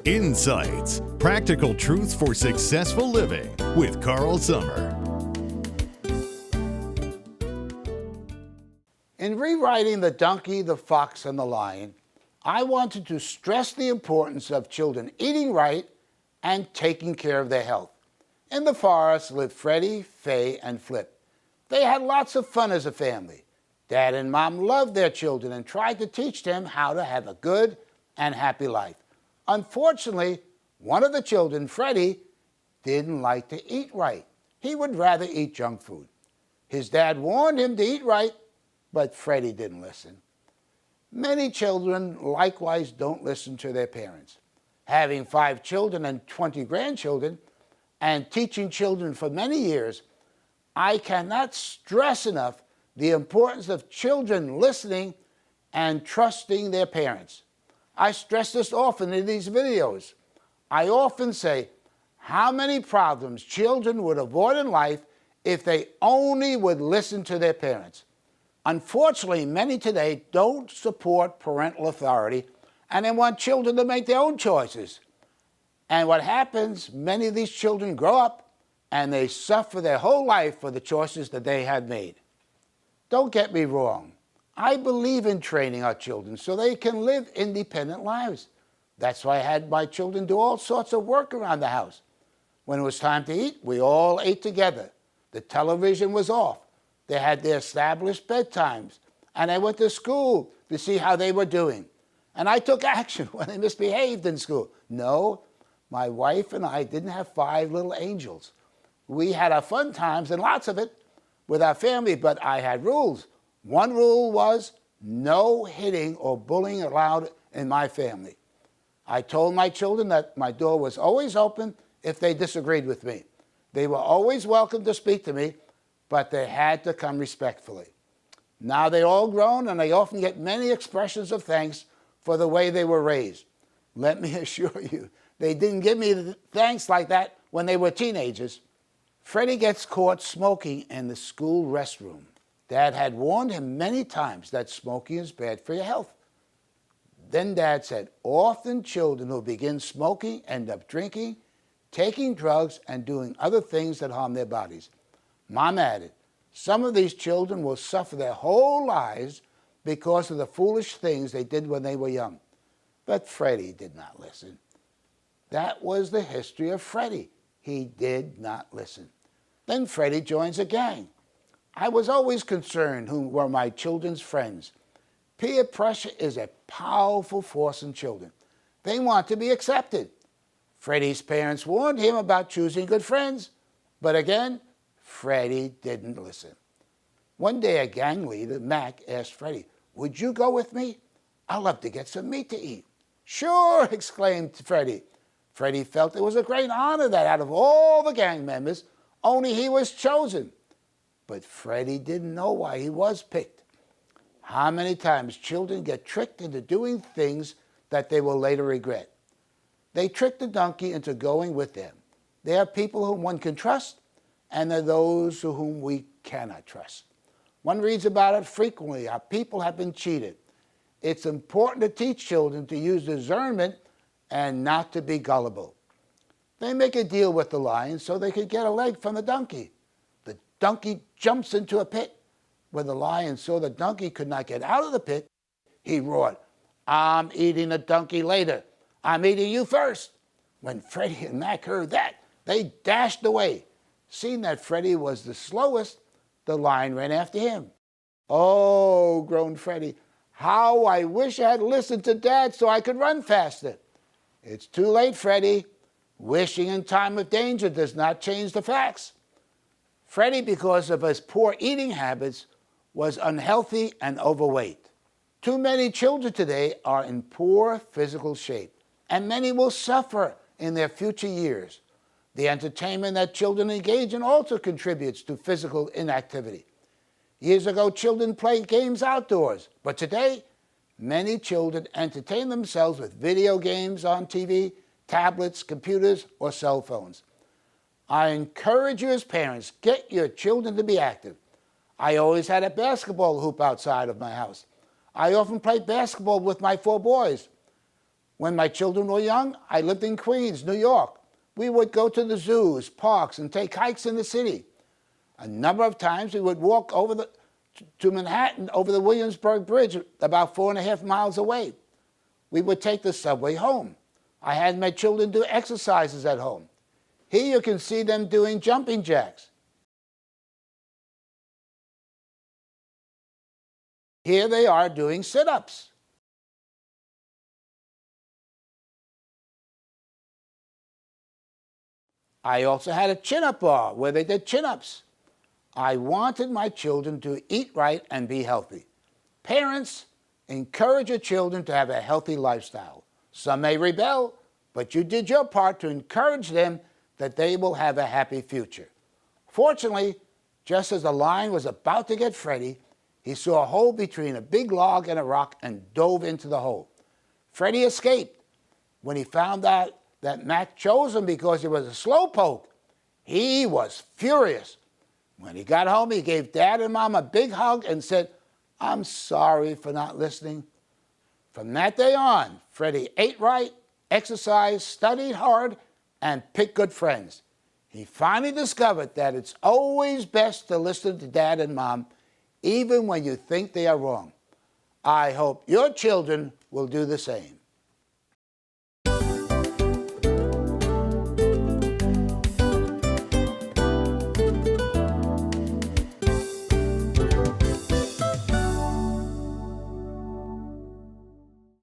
Insights, practical truths for successful living with Carl Summer. In rewriting The Donkey, the Fox, and the Lion, I wanted to stress the importance of children eating right and taking care of their health. In the forest lived Freddie, Fay, and Flip. They had lots of fun as a family. Dad and Mom loved their children and tried to teach them how to have a good and happy life. Unfortunately, one of the children, Freddie, didn't like to eat right. He would rather eat junk food. His dad warned him to eat right, but Freddie didn't listen. Many children likewise don't listen to their parents. Having 5 children and 20 grandchildren, and teaching children for many years, I cannot stress enough the importance of children listening and trusting their parents. I stress this often in these videos. I often say how many problems children would avoid in life if they only would listen to their parents. Unfortunately, many today don't support parental authority and they want children to make their own choices. And what happens, many of these children grow up and they suffer their whole life for the choices that they had made. Don't get me wrong. I believe in training our children so they can live independent lives. That's why I had my children do all sorts of work around the house. When it was time to eat, we all ate together. The television was off. They had their established bedtimes. And I went to school to see how they were doing. And I took action when they misbehaved in school. No, my wife and I didn't have 5 little angels. We had our fun times, and lots of it, with our family, but I had rules. One rule was no hitting or bullying allowed in my family. I told my children that my door was always open if they disagreed with me. They were always welcome to speak to me, but they had to come respectfully. Now they're all grown and they often get many expressions of thanks for the way they were raised. Let me assure you, they didn't give me the thanks like that when they were teenagers. Freddie gets caught smoking in the school restroom. Dad had warned him many times that smoking is bad for your health. Then Dad said, often children who begin smoking end up drinking, taking drugs, and doing other things that harm their bodies. Mom added, some of these children will suffer their whole lives because of the foolish things they did when they were young. But Freddie did not listen. That was the history of Freddie. He did not listen. Then Freddie joins a gang. I was always concerned who were my children's friends. Peer pressure is a powerful force in children. They want to be accepted. Freddie's parents warned him about choosing good friends, but again, Freddie didn't listen. One day a gang leader, Mac, asked Freddie, would you go with me? I'd love to get some meat to eat. Sure, exclaimed Freddie. Freddie felt it was a great honor that out of all the gang members, only he was chosen. But Freddie didn't know why he was picked. How many times children get tricked into doing things that they will later regret? They tricked the donkey into going with them. There are people whom one can trust, and there are those whom we cannot trust. One reads about it frequently, how people have been cheated. It's important to teach children to use discernment and not to be gullible. They make a deal with the lion so they could get a leg from the donkey. The donkey jumps into a pit. When the lion saw the donkey could not get out of the pit, he roared, I'm eating the donkey later. I'm eating you first. When Freddie and Mac heard that, they dashed away. Seeing that Freddie was the slowest, the lion ran after him. Oh, groaned Freddie, how I wish I had listened to Dad so I could run faster. It's too late, Freddie. Wishing in time of danger does not change the facts. Freddie, because of his poor eating habits, was unhealthy and overweight. Too many children today are in poor physical shape, and many will suffer in their future years. The entertainment that children engage in also contributes to physical inactivity. Years ago, children played games outdoors, but today, many children entertain themselves with video games on TV, tablets, computers, or cell phones. I encourage you as parents, get your children to be active. I always had a basketball hoop outside of my house. I often played basketball with my 4 boys. When my children were young, I lived in Queens, New York. We would go to the zoos, parks, and take hikes in the city. A number of times we would walk to Manhattan over the Williamsburg Bridge, about 4.5 miles away. We would take the subway home. I had my children do exercises at home. Here you can see them doing jumping jacks. Here they are doing sit-ups. I also had a chin-up bar where they did chin-ups. I wanted my children to eat right and be healthy. Parents, encourage your children to have a healthy lifestyle. Some may rebel, but you did your part to encourage them that they will have a happy future. Fortunately, just as the lion was about to get Freddie, he saw a hole between a big log and a rock and dove into the hole. Freddie escaped. When he found out that Mac chose him because he was a slowpoke, he was furious. When he got home, he gave Dad and Mom a big hug and said, "I'm sorry for not listening." From that day on, Freddie ate right, exercised, studied hard, and picked good friends. He finally discovered that it's always best to listen to Dad and Mom, even when you think they are wrong. I hope your children will do the same.